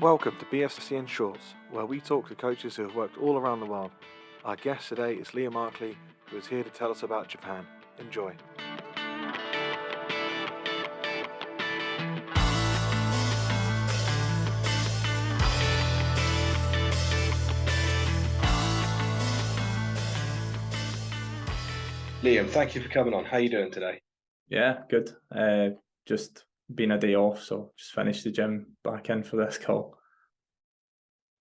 Welcome to BFCN Shorts, where we talk to coaches who have worked all around the world. Our guest today is Arkley, who is here to tell us about Japan. Enjoy. Liam, thank you for coming on. How are you doing today? Yeah, good. Just been a day off, so just finished the gym, back in for this call.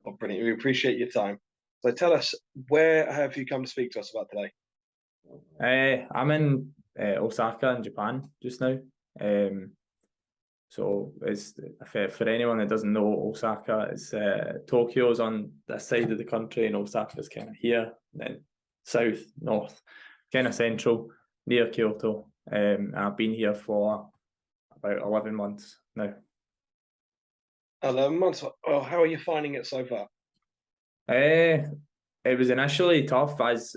Oh, brilliant. We appreciate your time. So tell us, where have you come to speak to us about today? I'm in Osaka in Japan just now. So it's for anyone that doesn't know, Osaka is Tokyo's on this side of the country, and Osaka's kind of here, then south, north, kind of central, near Kyoto. I've been here for about 11 months now. 11 months. Oh, how are you finding it so far? It was initially tough, as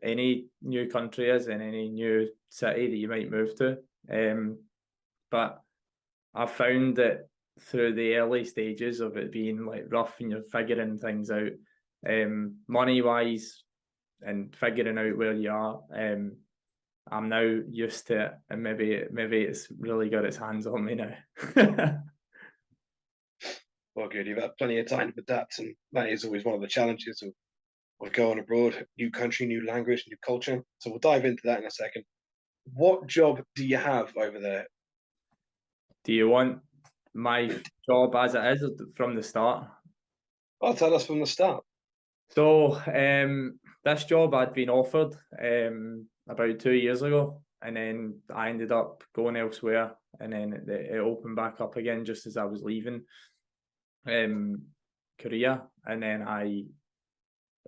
any new country is, in any new city that you might move to. But I found that through the early stages of it being like rough and you're figuring things out, money wise and figuring out where you are, I'm now used to it, and maybe it's really got its hands on me now. Well, good. You've had plenty of time to adapt, and that is always one of the challenges of going abroad. New country, new language, new culture. So we'll dive into that in a second. What job do you have over there? Do you want my job as it is from the start? Well, tell us from the start. So this job I'd been offered about 2 years ago, and then I ended up going elsewhere, and then it opened back up again just as I was leaving Korea, and then I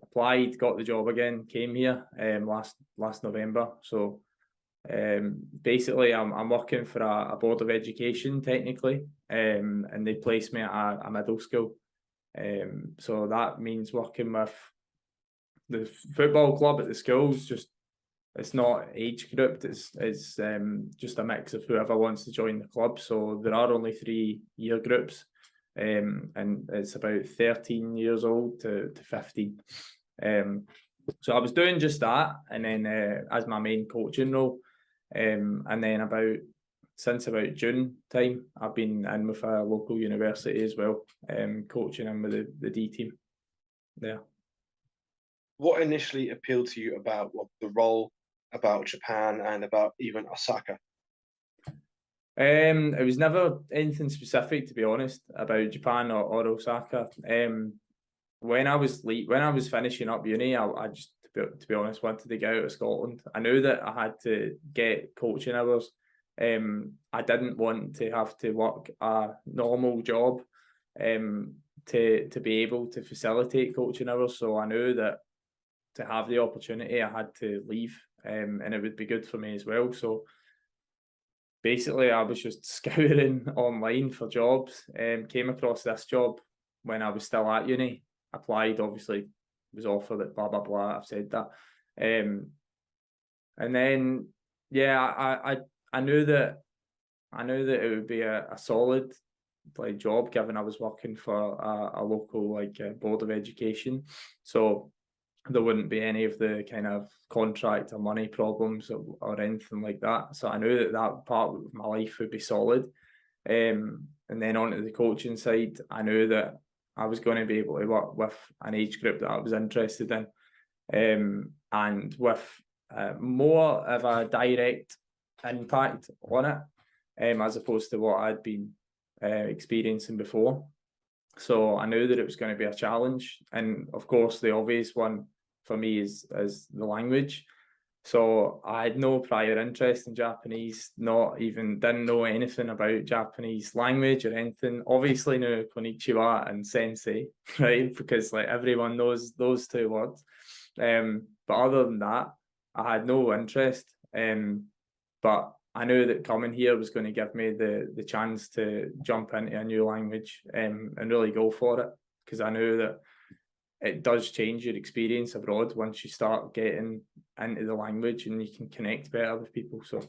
applied, got the job again, came here last November. So basically I'm working for a board of education technically, and they placed me at a middle school. So that means working with the football club at the schools. Just it's not age grouped, it's just a mix of whoever wants to join the club. So there are only 3 year groups, and it's about 13 years old to 15. So I was doing just that, and then as my main coaching role, and then since about June time, I've been in with a local university as well, coaching in with the D team there. What initially appealed to you about the role, about Japan, and about even Osaka? It was never anything specific, to be honest, about Japan or Osaka. When I was finishing up uni, I just, to be honest, wanted to get out of Scotland. I knew that I had to get coaching hours. I didn't want to have to work a normal job to be able to facilitate coaching hours. So I knew that to have the opportunity, I had to leave, and it would be good for me as well. So basically, I was just scouring online for jobs, came across this job when I was still at uni, applied, obviously was offered it, blah, blah, blah, I've said that. And then, yeah, I knew that it would be a solid like job, given I was working for a local board of education. So there wouldn't be any of the kind of contract or money problems or anything like that. So I knew that part of my life would be solid. And then onto the coaching side, I knew that I was going to be able to work with an age group that I was interested in, and with more of a direct impact on it, as opposed to what I'd been experiencing before. So I knew that it was going to be a challenge, and of course the obvious one for me is the language. So I had no prior interest in Japanese, didn't know anything about Japanese language or anything. Obviously knew konnichiwa and sensei, right? Because like everyone knows those 2 words. But other than that, I had no interest. But I knew that coming here was going to give me the chance to jump into a new language, and really go for it, because I knew that it does change your experience abroad once you start getting into the language and you can connect better with people. So,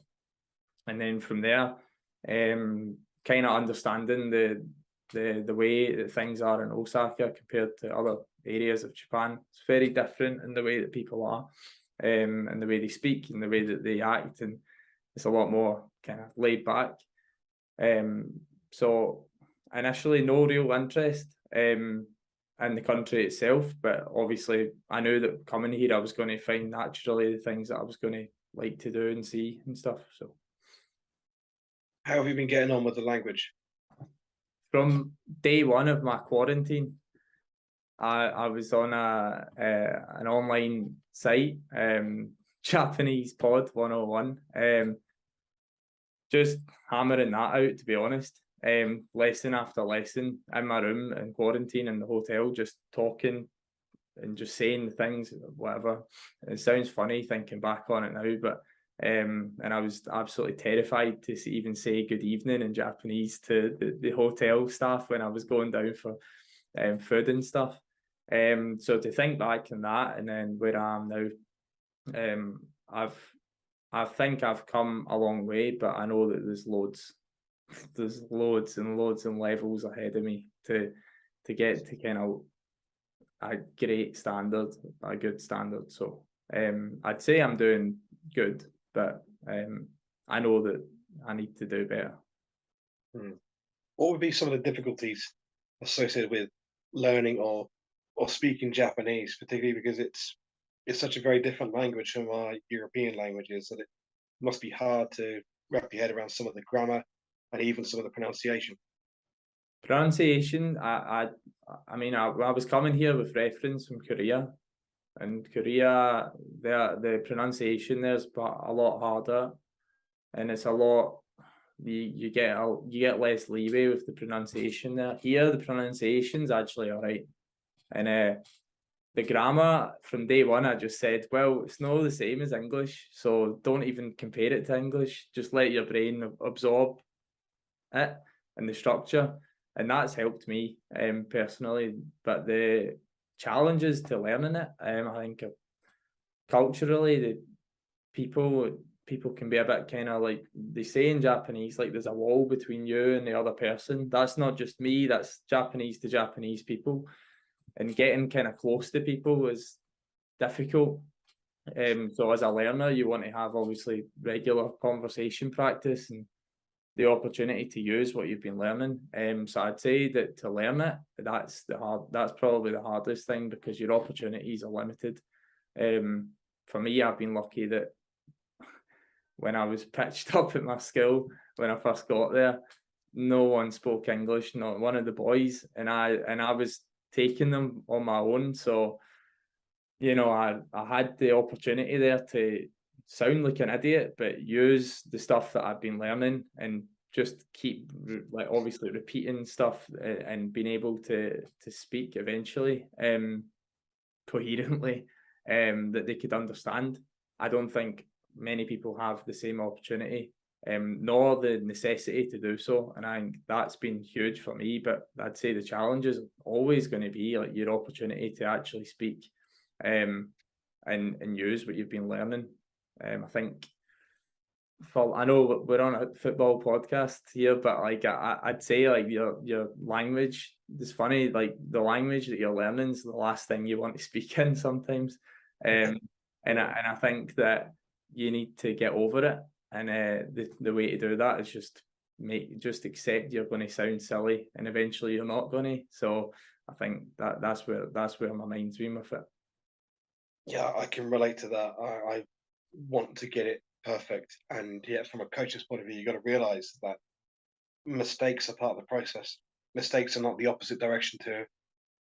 and then from there, kind of understanding the way that things are in Osaka compared to other areas of Japan. It's very different in the way that people are, and the way they speak and the way that they act, and it's a lot more kind of laid back. So initially, no real interest in the country itself, but obviously I knew that coming here I was going to find naturally the things that I was going to like to do and see and stuff. So How have you been getting on with the language? from day one of my quarantine, I was on an online site, Japanese Pod 101, just hammering that out, to be honest. Lesson after lesson in my room in quarantine in the hotel, just talking and just saying the things, whatever. It sounds funny thinking back on it now, but and I was absolutely terrified to even say good evening in Japanese to the hotel staff when I was going down for food and stuff. So to think back on that and then where I am now, I think I've come a long way, but I know that there's loads and loads and levels ahead of me to get to kind of a great standard, a good standard. So I'd say I'm doing good, but I know that I need to do better. What would be some of the difficulties associated with learning or speaking Japanese, particularly because it's such a very different language from our European languages that it must be hard to wrap your head around some of the grammar and even some of the pronunciation. Pronunciation, I mean, I was coming here with reference from Korea, and Korea, the pronunciation there's a lot harder, and it's a lot. You get less leeway with the pronunciation there. Here, the pronunciation's actually all right, and the grammar from day one, I just said, well, it's not the same as English, so don't even compare it to English. Just let your brain absorb it and the structure, and that's helped me personally. But the challenges to learning it, I think culturally, the people can be a bit kind of like they say in Japanese, like there's a wall between you and the other person. That's not just me, that's Japanese to Japanese people. And getting kind of close to people is difficult. So as a learner, you want to have obviously regular conversation practice and the opportunity to use what you've been learning. So I'd say that to learn it, that's probably the hardest thing because your opportunities are limited. For me, I've been lucky that when I was pitched up at my school, when I first got there, no one spoke English, not one of the boys, and I was taking them on my own. So, you know, I had the opportunity there to sound like an idiot, but use the stuff that I've been learning and just keep like obviously repeating stuff and being able to speak eventually coherently that they could understand. I don't think many people have the same opportunity nor the necessity to do so, and I think that's been huge for me. But I'd say the challenge is always going to be like your opportunity to actually speak and use what you've been learning. I think I know we're on a football podcast here, but like I'd say like your language, it's funny, like the language that you're learning is the last thing you want to speak in sometimes. And I think that you need to get over it. And the way to do that is just accept you're going to sound silly, and eventually you're not going to. So I think that's where my mind's been with it. Yeah, I can relate to that. I want to get it perfect, and yet from a coach's point of view, you've got to realize that mistakes are part of the process. Mistakes are not the opposite direction to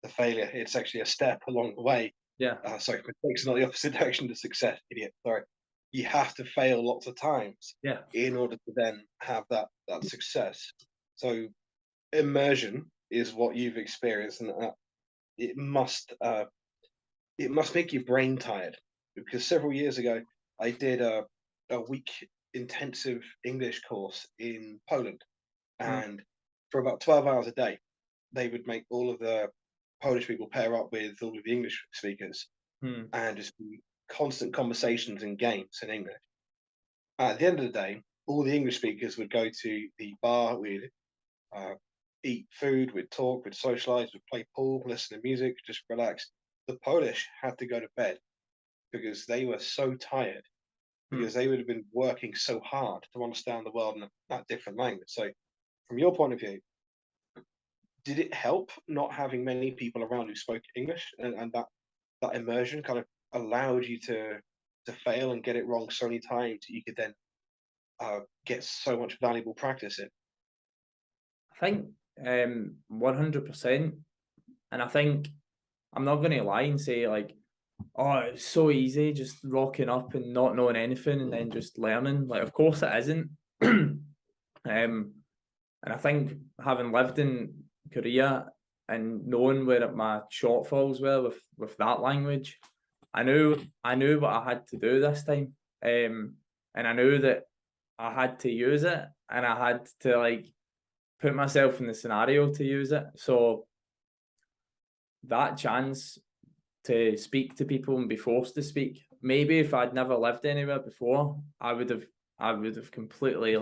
the failure. It's actually a step along the way. Yeah. Sorry, mistakes are not the opposite direction to success. Idiot. Sorry. You have to fail lots of times in order to then have that success. So immersion is what you've experienced, and it must make your brain tired. Because several years ago, I did a week intensive English course in Poland, and for about 12 hours a day, they would make all of the Polish people pair up with all of the English speakers and just be constant conversations and games in English. At the end of the day, all the English speakers would go to the bar, we'd eat food, we'd talk, we'd socialize, we'd play pool, listen to music, just relax. The Polish had to go to bed because they were so tired, because they would have been working so hard to understand the world in that different language. So, from your point of view, did it help not having many people around who spoke English, and that immersion kind of allowed you to fail and get it wrong so many times that you could then get so much valuable practice in? I think 100%, and I think I'm not going to lie and say like, oh, it's so easy just rocking up and not knowing anything and then just learning. Like, of course it isn't. And I think having lived in Korea and knowing where my shortfalls were with that language, I knew what I had to do this time. And I knew that I had to use it, and I had to like put myself in the scenario to use it. So that chance to speak to people and be forced to speak, maybe if I'd never lived anywhere before, I would have completely I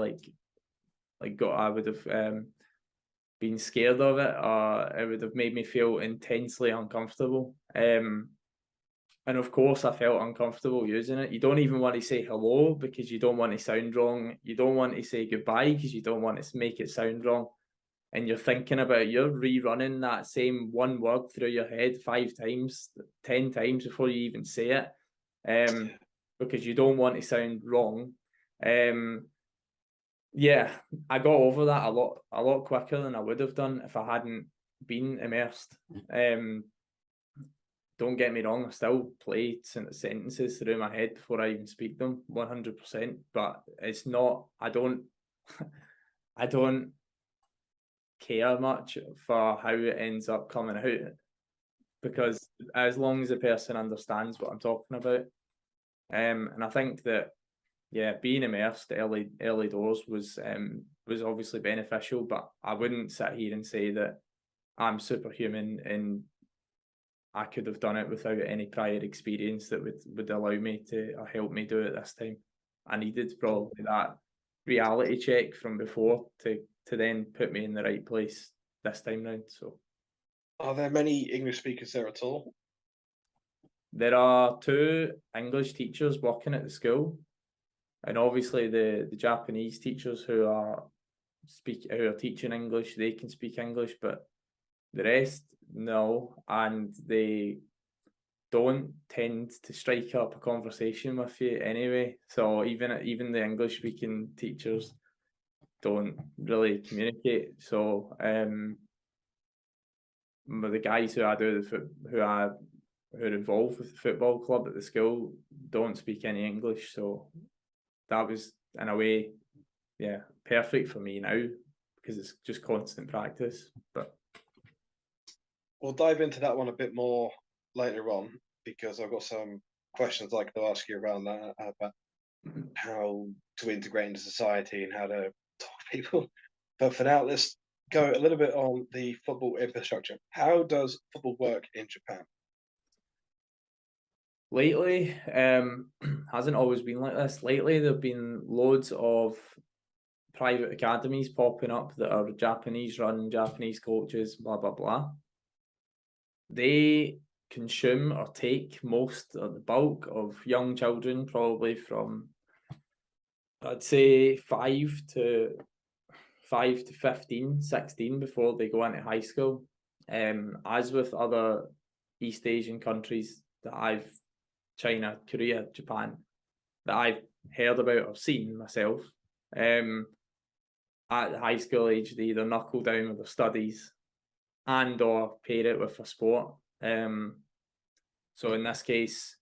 would have been scared of it, or it would have made me feel intensely uncomfortable. And of course I felt uncomfortable using it. You don't even want to say hello because you don't want to sound wrong. You don't want to say goodbye because you don't want to make it sound wrong. And you're thinking about, you're rerunning that same one word through your head 5 times, 10 times before you even say it, because you don't want to sound wrong. Yeah, I got over that a lot quicker than I would have done if I hadn't been immersed. Don't get me wrong, I still play sentences through my head before I even speak them, 100%. But it's not. I don't care much for how it ends up coming out, because as long as the person understands what I'm talking about, and I think that, yeah, being immersed early doors was obviously beneficial, but I wouldn't sit here and say that I'm superhuman and I could have done it without any prior experience that would allow me to, or help me do it this time. I needed probably that reality check from before to then put me in the right place this time round. So, are there many English speakers there at all? There are 2 English teachers working at the school, and obviously the Japanese teachers who are teaching English, they can speak English, but the rest, no, and they don't tend to strike up a conversation with you anyway. So even the English speaking teachers don't really communicate. So the guys who are involved with the football club at the school don't speak any English. So that was, in a way, yeah, perfect for me now, because it's just constant practice. But we'll dive into that one a bit more later on, because I've got some questions I'd like to ask you around that, about how to integrate into society and how to talk to people. But for now, let's go a little bit on the football infrastructure. How does football work in Japan? Lately, hasn't always been like this. Lately, there have been loads of private academies popping up that are Japanese run, Japanese coaches, blah, blah, blah. They consume or take most of the bulk of young children, probably from, I'd say 5 to 15, 16 before they go into high school. As with other East Asian countries that China, Korea, Japan, that I've heard about or seen myself, at the high school age, they either knuckle down with their studies and or pair it with a sport. So in this case,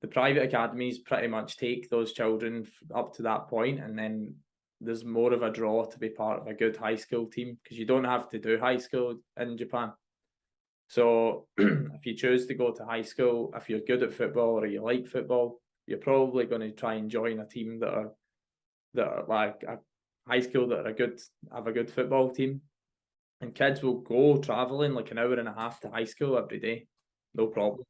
the private academies pretty much take those children up to that point, and then there's more of a draw to be part of a good high school team, because you don't have to do high school in Japan. So if you choose to go to high school, if you're good at football or you like football, you're probably going to try and join a team that are like a high school that have a good football team. And kids will go traveling like an hour and a half to high school every day, no problem.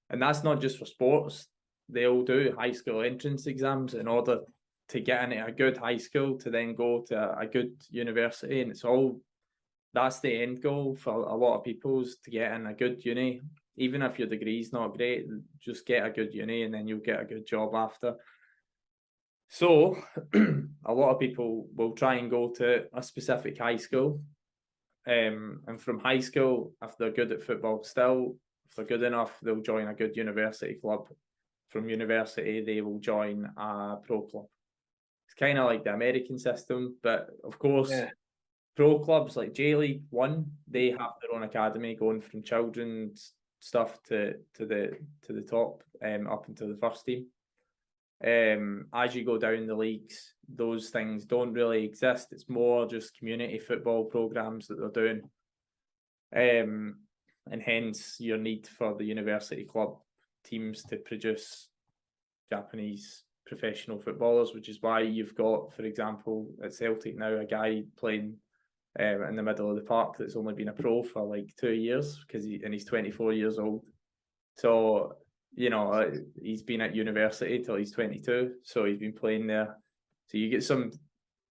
And that's not just for sports. They'll do high school entrance exams in order to get into a good high school to then go to a good university, and it's all that's the end goal for a lot of people, is to get in a good uni. Even if your degree's not great, just get a good uni and then you'll get a good job after. So a lot of people will try and go to a specific high school. And from high school, if they're good at football still, if they're good enough, they'll join a good university club. From university, they will join a pro club. It's kind of like the American system, but of course, pro clubs like J League One, they have their own academy going from children's stuff to the top, up into the first team. As you go down the leagues, those things don't really exist. It's more just community football programs that they're doing, and hence your need for the university club teams to produce Japanese professional footballers, which is why you've got, for example, at Celtic now, a guy playing in the middle of the park that's only been a pro for like 2 years and he's 24 years old. So, you know, he's been at university till he's 22, so he's been playing there. So you get some,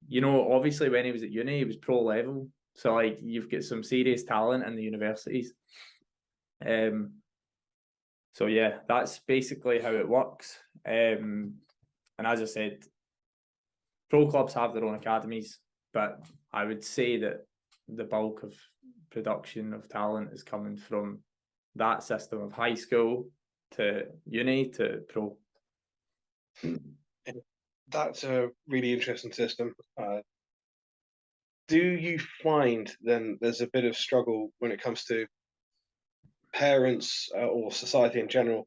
you know, obviously when he was at uni, he was pro level. So like you've got some serious talent in the universities. So yeah, that's basically how it works. And as I said, pro clubs have their own academies, but I would say that the bulk of production of talent is coming from that system of high school to uni to pro. That's a really interesting system. Do you find then there's a bit of struggle when it comes to parents or society in general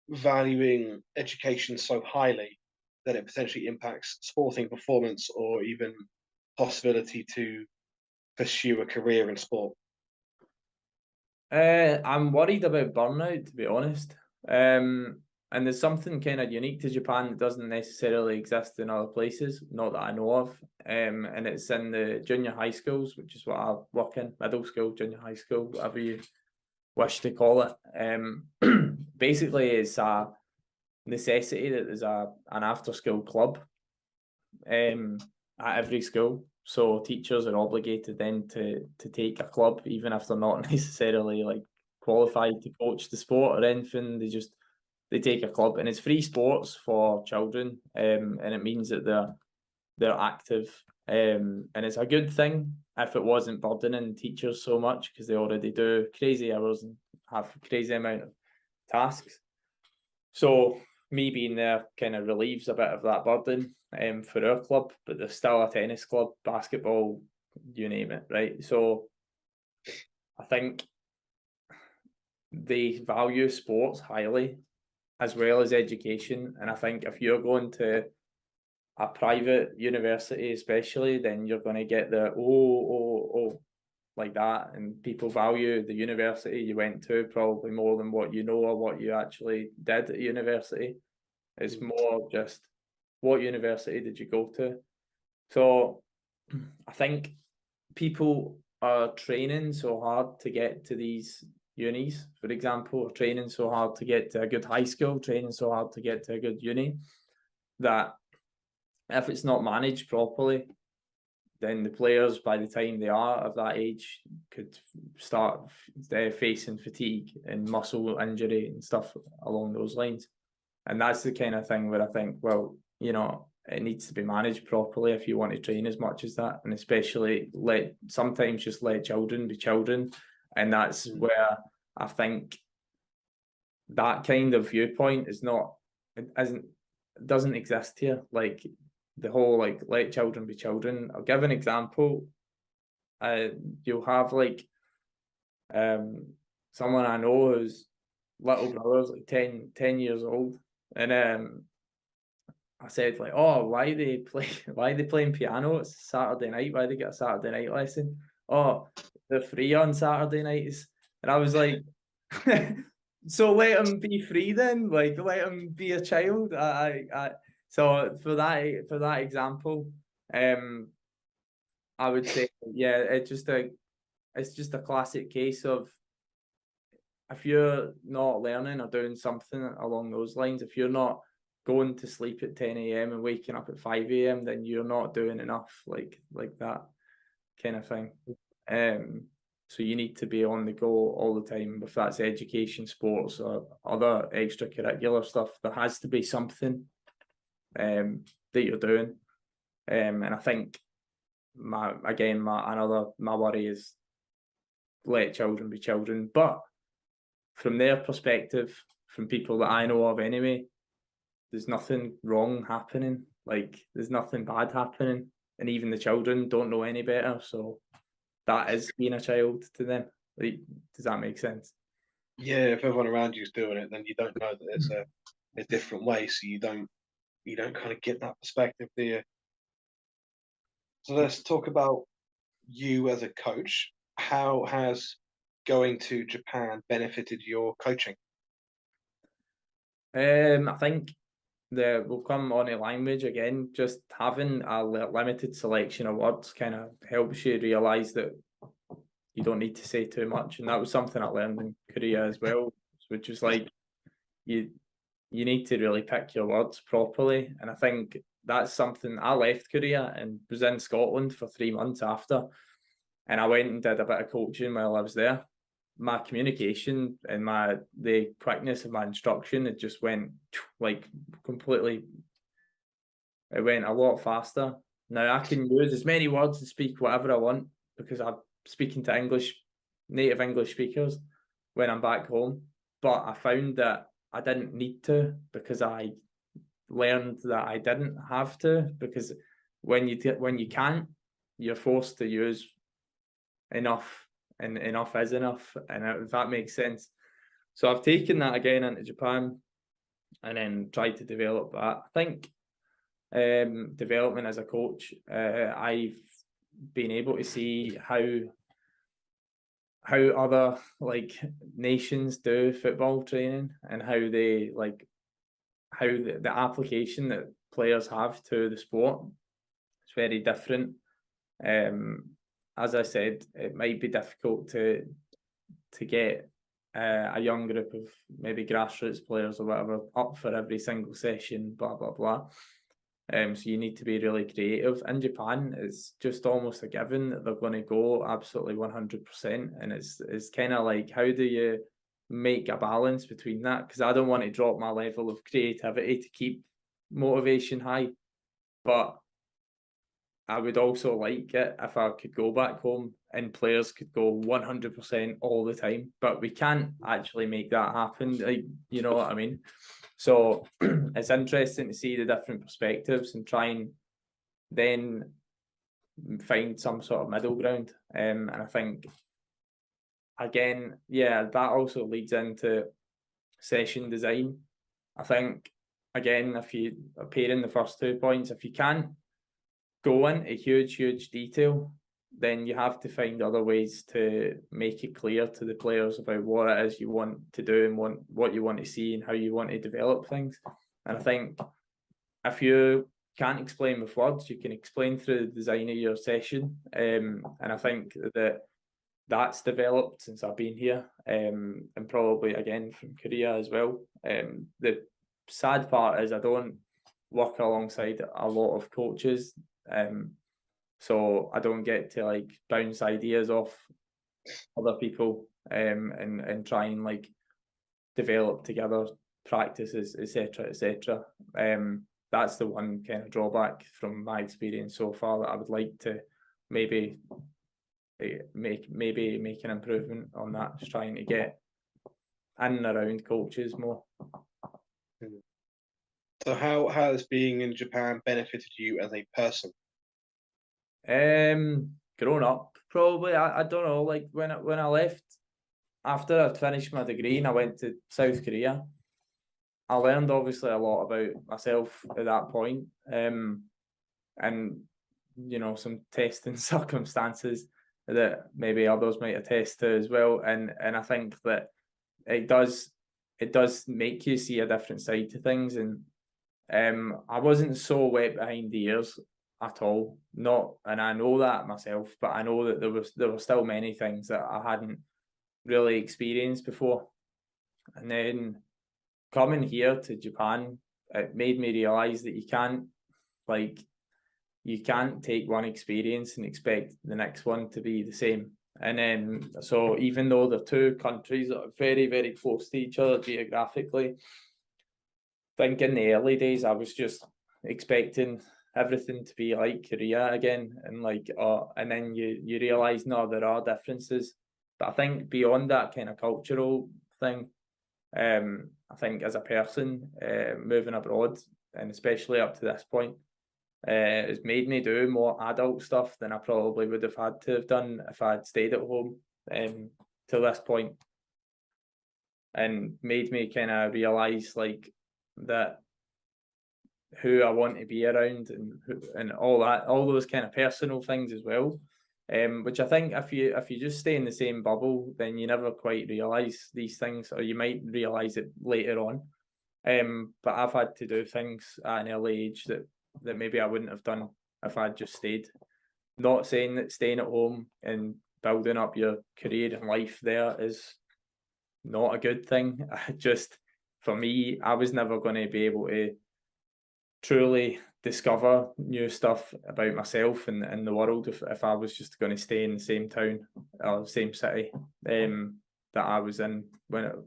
valuing education so highly that it potentially impacts sporting performance or even possibility to pursue a career in sport? I'm worried about burnout, to be honest. And there's something kind of unique to Japan that doesn't necessarily exist in other places, not that I know of. And it's in the junior high schools, which is what I work in, middle school, junior high school, whatever you wish to call it. Basically, it's a necessity that there's an after-school club at every school. So teachers are obligated then to take a club, even if they're not necessarily like qualified to coach the sport or anything. They take a club, and it's free sports for children, and it means that they're active, and it's a good thing if it wasn't burdening teachers so much, because they already do crazy hours and have crazy amount of tasks. So me being there kind of relieves a bit of that burden for our club, but there's still a tennis club, basketball, you name it, right? So I think they value sports highly as well as education. And I think if you're going to a private university especially, then you're going to get the like that, and people value the university you went to probably more than what you know or what you actually did at university. It's more just what university did you go to. So I think people are training so hard to get to these unis, for example, training so hard to get to a good high school, training so hard to get to a good uni, that if it's not managed properly, then the players, by the time they are of that age, could start facing fatigue and muscle injury and stuff along those lines. And that's the kind of thing where I think, well, you know, it needs to be managed properly if you want to train as much as that, and especially sometimes just let children be children. And that's where I think that kind of viewpoint doesn't exist here. Like the whole like let children be children. I'll give an example. You'll have like someone I know whose little brother's like 10 years old, and I said like, oh, why they playing piano? It's Saturday night. Why they get a Saturday night lesson? Oh, they're free on Saturday nights. And I was like, so let them be free then. Like let them be a child. So for that example, I would say, yeah, it's just a classic case of, if you're not learning or doing something along those lines, if you're not going to sleep at 10 a.m. and waking up at 5 a.m., then you're not doing enough, like that kind of thing. So you need to be on the go all the time. If that's education, sports, or other extracurricular stuff, there has to be something that you're doing. And I think my worry is let children be children. But from their perspective, from people that I know of anyway, there's nothing wrong happening. Like, there's nothing bad happening. And even the children don't know any better. So that is being a child to them. Like, does that make sense? Yeah, if everyone around you is doing it, then you don't know that it's a different way. So you don't kind of get that perspective, do you? So let's talk about you as a coach. How has going to Japan benefited your coaching? I think we'll come on to language again. Just having a limited selection of words kind of helps you realise that you don't need to say too much, and that was something I learned in Korea as well, which is like you need to really pick your words properly. And I think that's something I left Korea and was in Scotland for 3 months after, and I went and did a bit of coaching while I was there. My communication and the quickness of my instruction, it just went like completely. It went a lot faster. Now I can use as many words and speak whatever I want because I'm speaking to native English speakers when I'm back home. But I found that I didn't need to, because I learned that I didn't have to, because when you can't, you're forced to use enough, and enough is enough, and if that makes sense. So I've taken that again into Japan and then tried to develop that. I think development as a coach, I've been able to see how other like nations do football training, and how they how the application that players have to the sport. It's very different. As I said, it might be difficult to get a young group of maybe grassroots players or whatever up for every single session, blah blah blah. So you need to be really creative. In Japan, it's just almost a given that they're going to go absolutely 100%, and it's kind of like, how do you make a balance between that? Because I don't want to drop my level of creativity to keep motivation high, but I would also like it if I could go back home and players could go 100% all the time, but we can't actually make that happen. Like, you know what I mean? So it's interesting to see the different perspectives and try and then find some sort of middle ground. And I think, again, yeah, that also leads into session design. I think, again, if you are pairing the first 2 points, if you can't go into huge detail, then you have to find other ways to make it clear to the players about what it is you want to do and what you want to see and how you want to develop things. And I think if you can't explain with words, you can explain through the design of your session. And I think that's developed since I've been here, and probably again from Korea as well. The sad part is I don't work alongside a lot of coaches, so I don't get to like bounce ideas off other people, and try and like develop together practices, etc. That's the one kind of drawback from my experience so far, that I would like to maybe make an improvement on that, just trying to get in and around coaches more. So how has being in Japan benefited you as a person? Growing up, probably. I don't know, like when I left after I'd finished my degree and I went to South Korea, I learned obviously a lot about myself at that point, and you know, some testing circumstances that maybe others might attest to as well, and I think that it does make you see a different side to things. And I wasn't so wet behind the ears at all, and I know that myself, but I know that there were still many things that I hadn't really experienced before. And then coming here to Japan, it made me realize that you can't take one experience and expect the next one to be the same. And then, so even though they're two countries that are very, very close to each other geographically, I think in the early days, I was just expecting everything to be like Korea again, and like, and then you realise, no, there are differences. But I think beyond that kind of cultural thing, I think as a person moving abroad, and especially up to this point, it's made me do more adult stuff than I probably would have had to have done if I had stayed at home till this point, and made me kind of realise like that who I want to be around, and all that, all those kind of personal things as well. Which I think if you just stay in the same bubble, then you never quite realise these things, or you might realise it later on. But I've had to do things at an early age that maybe I wouldn't have done if I'd just stayed. Not saying that staying at home and building up your career and life there is not a good thing. Just for me, I was never going to be able to truly discover new stuff about myself and the world if I was just going to stay in the same town or the same city that I was in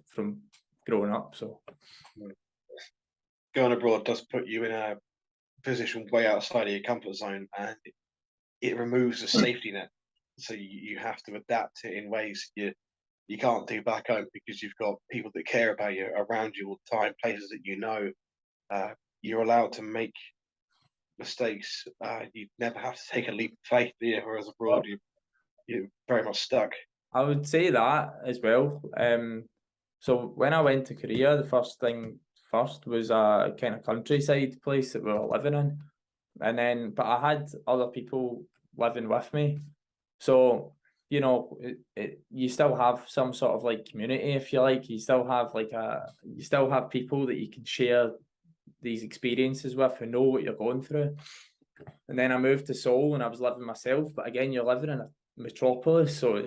from growing up. So going abroad does put you in a position way outside of your comfort zone, and it removes a safety net. So you have to adapt it in ways you can't do back home, because you've got people that care about you around you all the time, places that you know. You're allowed to make mistakes. You never have to take a leap of faith there, whereas abroad you're very much stuck. I would say that as well. So when I went to Korea, the first was a kind of countryside place that we were living in, and then but I had other people living with me, so you know you still have some sort of like community, if you like. You still have people that you can share these experiences with, who know what you're going through. And then I moved to Seoul and I was living myself, but again, you're living in a metropolis, so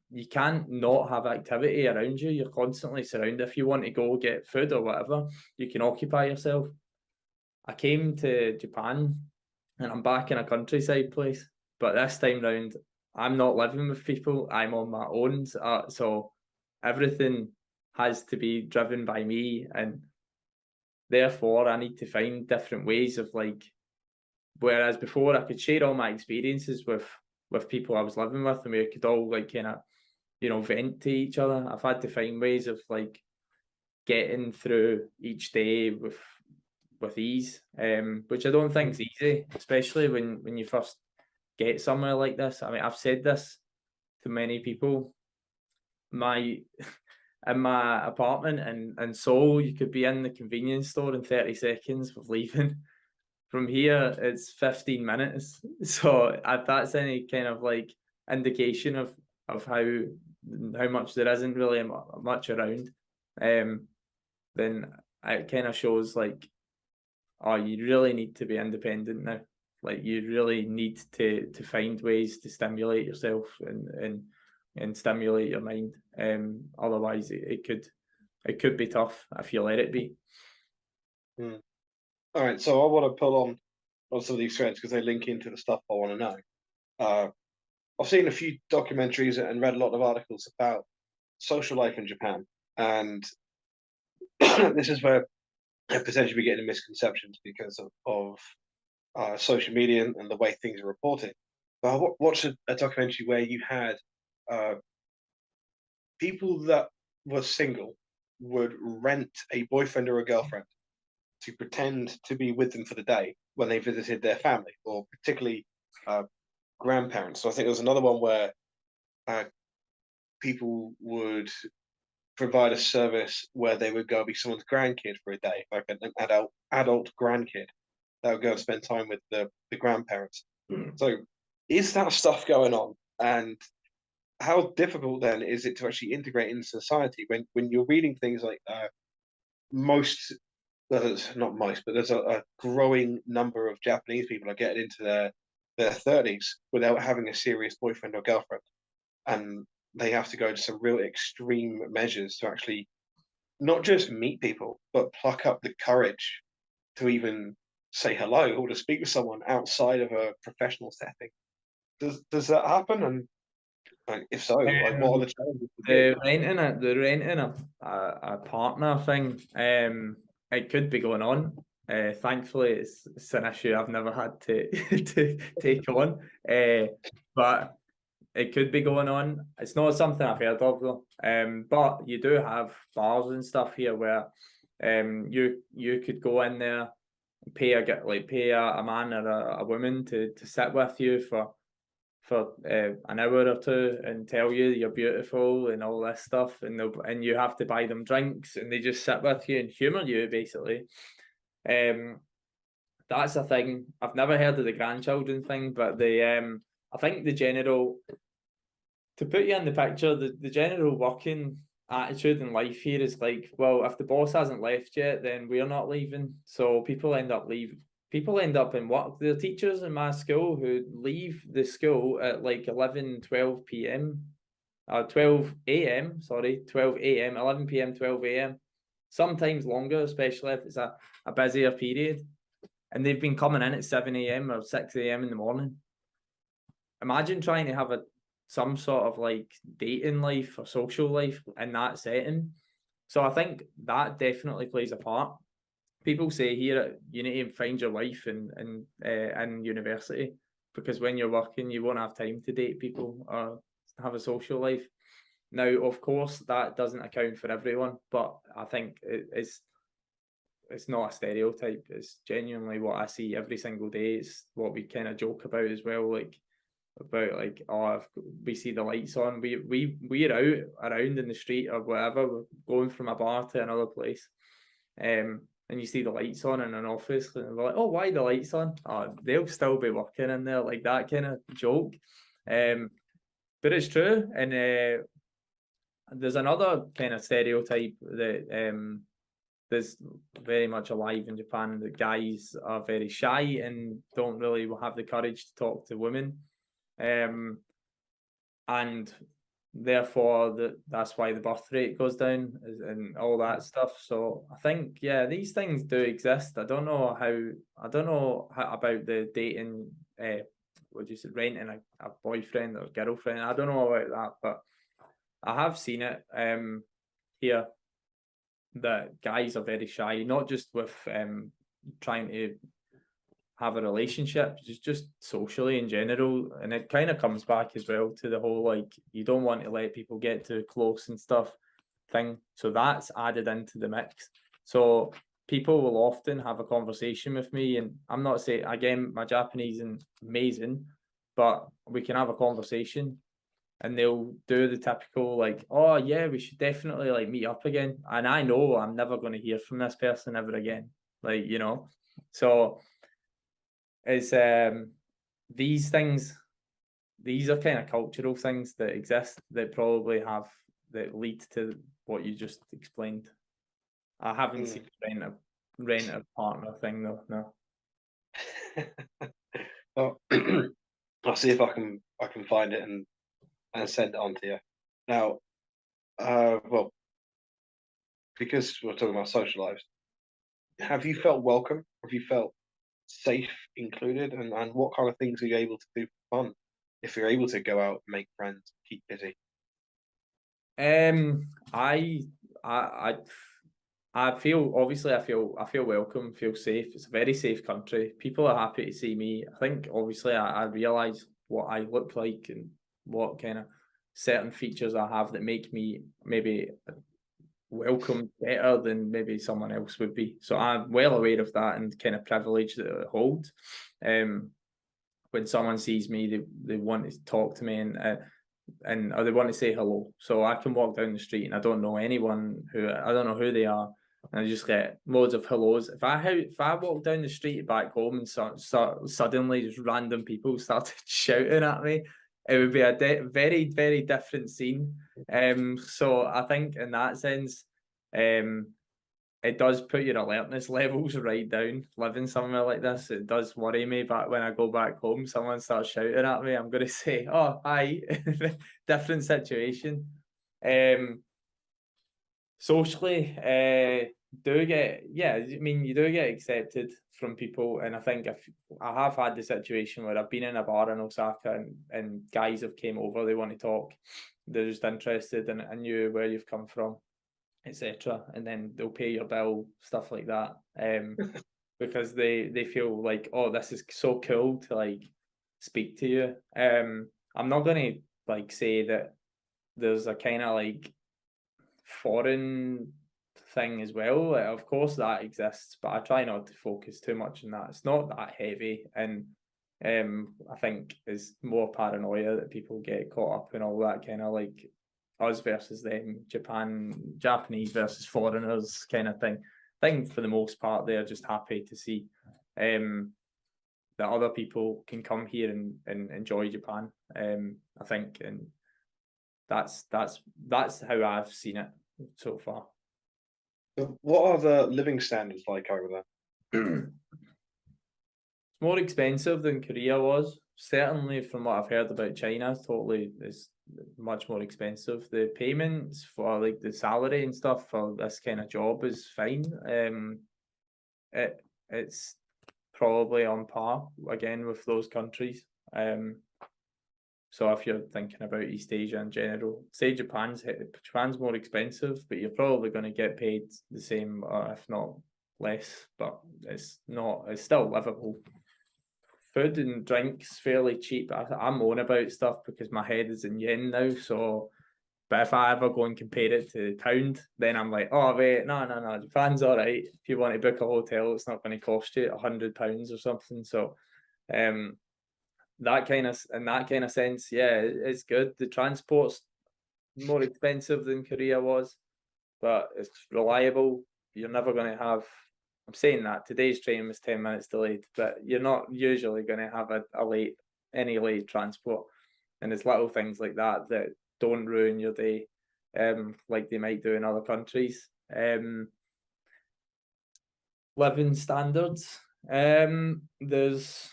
you can't not have activity around you. You're constantly surrounded. If you want to go get food or whatever, you can occupy yourself. I came to Japan and I'm back in a countryside place, but this time round, I'm not living with people. I'm on my own. So everything has to be driven by me, and therefore I need to find different ways of like, whereas before I could share all my experiences with people I was living with, and we could all like kind of, vent to each other. I've had to find ways of like getting through each day with ease, which I don't think is easy, especially when you first get somewhere like this. I mean, I've said this to many people. In my apartment in Seoul, you could be in the convenience store in 30 seconds of leaving. From here, it's 15 minutes. So if that's any kind of like indication of how much there isn't really much around, then it kind of shows like, oh, you really need to be independent now. Like you really need to find ways to stimulate yourself and stimulate your mind. Otherwise, it could be tough if you let it be. All right, so I want to pull on some of these threads because they link into the stuff I want to know. I've seen a few documentaries and read a lot of articles about social life in Japan, and this is where potentially we get into misconceptions because of social media and the way things are reported. But I watched a documentary where you had people that were single would rent a boyfriend or a girlfriend to pretend to be with them for the day when they visited their family, or particularly grandparents. So I think there was another one where people would provide a service where they would go be someone's grandkid for a day, like an adult grandkid that would go and spend time with the grandparents. So is that stuff going on? And how difficult then is it to actually integrate into society when you're reading things like not most, but there's a growing number of Japanese people are getting into their 30s without having a serious boyfriend or girlfriend, and they have to go to some real extreme measures to actually not just meet people, but pluck up the courage to even say hello or to speak to someone outside of a professional setting. Does that happen? And Like, if so, like, what are the challenges? The renting a partner thing. It could be going on. Thankfully, it's an issue I've never had to to take on. But it could be going on. It's not something I've heard of though. But you do have bars and stuff here where you could go in there and pay a man or a woman to sit with you for an hour or two and tell you you're beautiful and all this stuff, and you have to buy them drinks and they just sit with you and humour you basically. That's a thing. I've never heard of the grandchildren thing, but I think the general, to put you in the picture, the general working attitude in life here is like, well, if the boss hasn't left yet, then we're not leaving. So people end up leaving. People end up in work. There are teachers in my school who leave the school at like 11, 12 p.m. 12 a.m. Sorry, 12 a.m., 11 p.m., 12 a.m. Sometimes longer, especially if it's a busier period. And they've been coming in at 7 a.m. or 6 a.m. in the morning. Imagine trying to have some sort of like dating life or social life in that setting. So I think that definitely plays a part. People say here you need to find your wife in university, because when you're working you won't have time to date people or have a social life. Now, of course, that doesn't account for everyone, but I think it's not a stereotype. It's genuinely what I see every single day. It's what we kind of joke about as well, like about like, oh, if we see the lights on, we're out around in the street or whatever, we're going from a bar to another place, and you see the lights on in an office and we're like, oh, why the lights on? Oh, they'll still be working in there, like that kind of joke. But it's true. And there's another kind of stereotype that there's very much alive in Japan, that guys are very shy and don't really have the courage to talk to women. And therefore that's why the birth rate goes down and all that stuff. So I think, yeah, these things do exist. I don't know how about the dating, what you said, renting a boyfriend or girlfriend. I don't know about that, but I have seen it here, that guys are very shy, not just with trying to have a relationship, just socially in general. And it kind of comes back as well to the whole, like, you don't want to let people get too close and stuff thing. So that's added into the mix. So people will often have a conversation with me, and I'm not saying, again, my Japanese is amazing, but we can have a conversation and they'll do the typical like, oh yeah, we should definitely like meet up again. And I know I'm never going to hear from this person ever again. Like, you know, so it's these things, these are kind of cultural things that exist that probably that lead to what you just explained. I haven't seen rent a partner thing though, no. Well, I'll see if I can find it and send it on to you. Now, well, because we're talking about social lives, have you felt welcome? Have you felt safe included? And what kind of things are you able to do for fun if you're able to go out and make friends, keep busy? I feel, obviously I feel welcome, feel safe. It's a very safe country. People are happy to see me. I think obviously I realise what I look like and what kind of certain features I have that make me maybe welcome better than maybe someone else would be. So I'm well aware of that and kind of privilege that it holds. When someone sees me, they want to talk to me and or they want to say hello. So I can walk down the street and I don't know anyone I don't know who they are, and I just get loads of hellos. If I walk down the street back home and suddenly just random people started shouting at me, it would be a very, very different scene. So I think in that sense, it does put your alertness levels right down. Living somewhere like this, it does worry me. But when I go back home, someone starts shouting at me, I'm going to say, "Oh, hi," different situation. socially, you do get accepted from people, and I think if I have had the situation where I've been in a bar in Osaka and guys have came over, they want to talk, they're just interested in you, where you've come from, etc., and then they'll pay your bill, stuff like that, because they feel like, oh, this is so cool to like speak to you. I'm not gonna like say that there's a kind of like foreign thing as well. Like, of course that exists, but I try not to focus too much on that. It's not that heavy, and I think it's more paranoia that people get caught up in all that kind of like us versus them, Japanese versus foreigners kind of thing. I think for the most part they're just happy to see that other people can come here and enjoy Japan. I think, and that's how I've seen it so far. What are the living standards like over there? It's more expensive than Korea was. Certainly from what I've heard about China, totally is much more expensive. The payments for like the salary and stuff for this kind of job is fine. It's probably on par again with those countries. So if you're thinking about East Asia in general, say Japan's more expensive, but you're probably going to get paid the same, or if not less. But it's still livable. Food and drinks fairly cheap. I'm on about stuff because my head is in yen now. So, but if I ever go and compare it to pound, then I'm like, oh wait, no, Japan's all right. If you want to book a hotel, it's not going to cost you £100 or something. So, that kind of sense, yeah, it's good. The transport's more expensive than Korea was, but it's reliable. You're never going to have, I'm saying that today's train was 10 minutes delayed, but you're not usually going to have any late transport. And it's little things like that that don't ruin your day, like they might do in other countries. Living standards, there's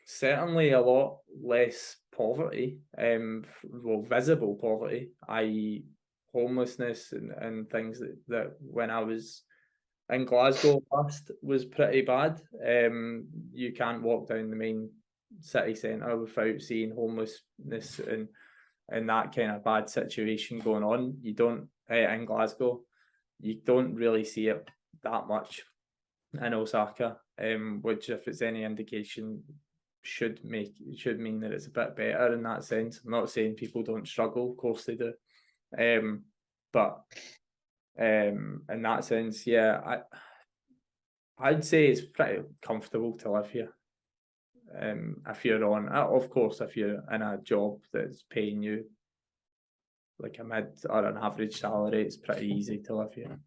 certainly a lot less poverty, visible poverty, i.e. homelessness and things that when I was in Glasgow last was pretty bad. You can't walk down the main city centre without seeing homelessness and that kind of bad situation going on. You don't, in Glasgow, you don't really see it that much in Osaka, which if it's any indication should mean that it's a bit better in that sense. I'm not saying people don't struggle, of course they do, but in that sense, yeah, I'd say it's pretty comfortable to live here. If you're on, of course, if you're in a job that's paying you like a mid or an average salary, it's pretty easy to live here.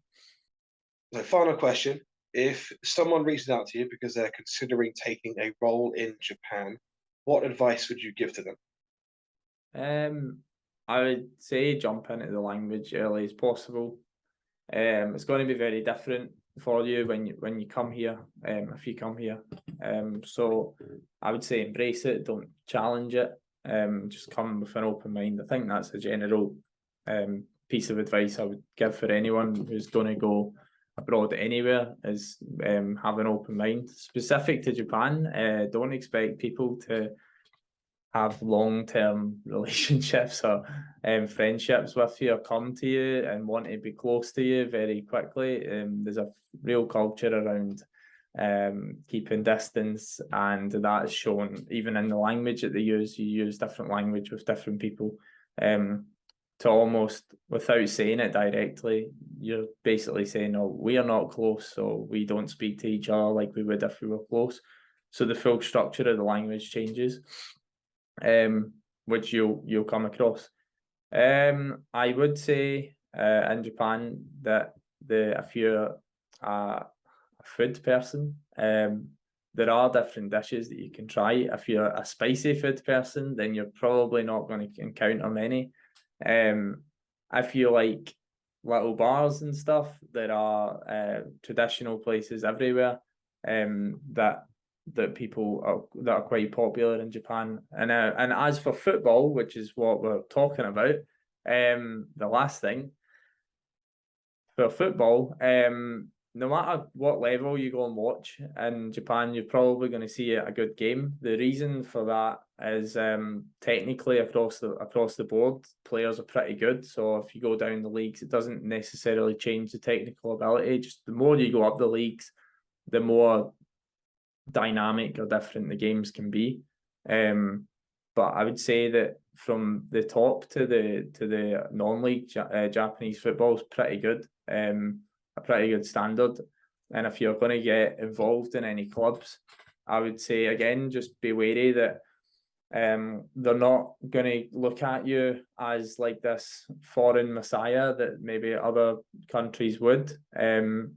So, final question. If someone reaches out to you because they're considering taking a role in Japan, what advice would you give to them? I would say jump into the language early as possible. It's going to be very different for you when you come here, if you come here. So I would say embrace it, don't challenge it. Just come with an open mind. I think that's a general piece of advice I would give for anyone who's going to go abroad anywhere, is have an open mind. Specific to Japan, don't expect people to have long-term relationships or friendships with you or come to you and want to be close to you very quickly. There's a real culture around keeping distance, and that is shown even in the language that they use. You use different language with different people to almost, without saying it directly, you're basically saying, oh, we are not close, so we don't speak to each other like we would if we were close. So the full structure of the language changes, which you'll come across. I would say in Japan that if you're a food person, there are different dishes that you can try. If you're a spicy food person, then you're probably not going to encounter many. If you like little bars and stuff, there are traditional places everywhere that people that are quite popular in Japan. And as for football, which is what we're talking about, the last thing, for football, no matter what level you go and watch in Japan, you're probably going to see a good game. The reason for that is technically across the board, players are pretty good. So if you go down the leagues, it doesn't necessarily change the technical ability. Just the more you go up the leagues, the more dynamic or different the games can be. But I would say that from the top to the non-league Japanese football is pretty good. A pretty good standard. And if you're going to get involved in any clubs, I would say again, just be wary that they're not going to look at you as like this foreign messiah that maybe other countries would. And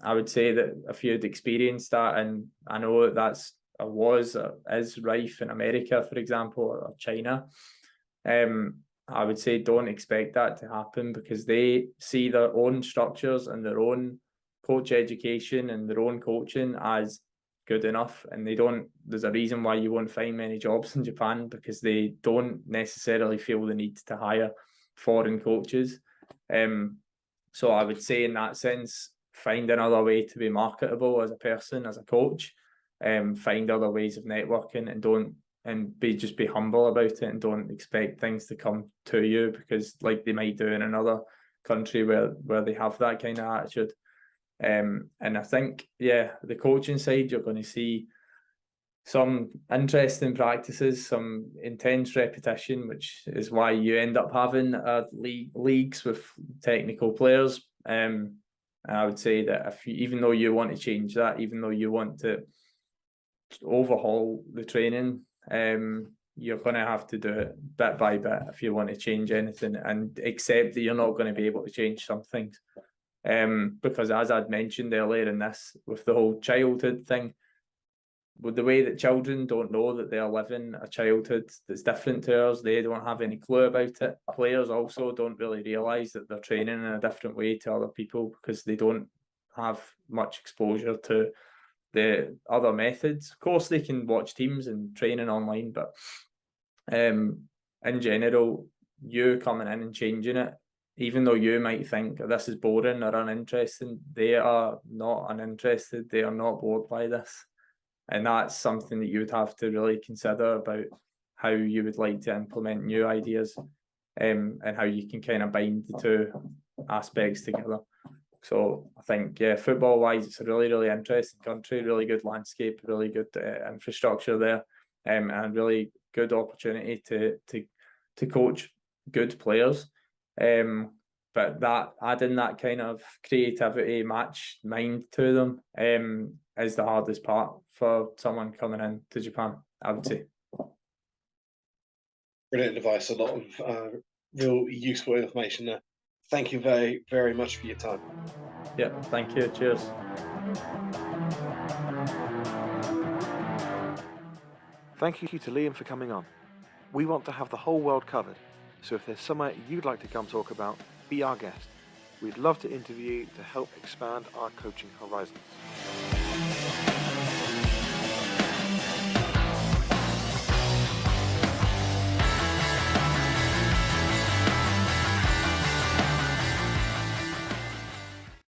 I would say that if you'd experienced that, and I know that is rife in America, for example, or China, I would say don't expect that to happen, because they see their own structures and their own coach education and their own coaching as good enough, and there's a reason why you won't find many jobs in Japan, because they don't necessarily feel the need to hire foreign coaches. So I would say in that sense, find another way to be marketable as a person, as a coach, find other ways of networking, and just be humble about it, and don't expect things to come to you, because like they might do in another country where they have that kind of attitude. And I think, the coaching side, you're going to see some interesting practices, some intense repetition, which is why you end up having leagues with technical players. And I would say that even though you want to change that, even though you want to overhaul the training, you're going to have to do it bit by bit if you want to change anything, and accept that you're not going to be able to change some things. Because as I'd mentioned earlier in this, with the whole childhood thing, with the way that children don't know that they're living a childhood that's different to ours, they don't have any clue about it. Players also don't really realise that they're training in a different way to other people, because they don't have much exposure to the other methods. Of course, they can watch teams and training online, but in general, you coming in and changing it, even though you might think this is boring or uninteresting, they are not uninterested. They are not bored by this. And that's something that you would have to really consider about how you would like to implement new ideas, and how you can kind of bind the two aspects together. So I think, football-wise, it's a really, really interesting country, really good landscape, really good infrastructure there, and really good opportunity to coach good players. But that adding that kind of creativity, match mind to them, is the hardest part for someone coming into Japan, I would say. Brilliant advice. A lot of real useful information there. Thank you very, very much for your time. Yeah, thank you. Cheers. Thank you to Liam for coming on. We want to have the whole world covered, so if there's somewhere you'd like to come talk about, be our guest. We'd love to interview you to help expand our coaching horizons.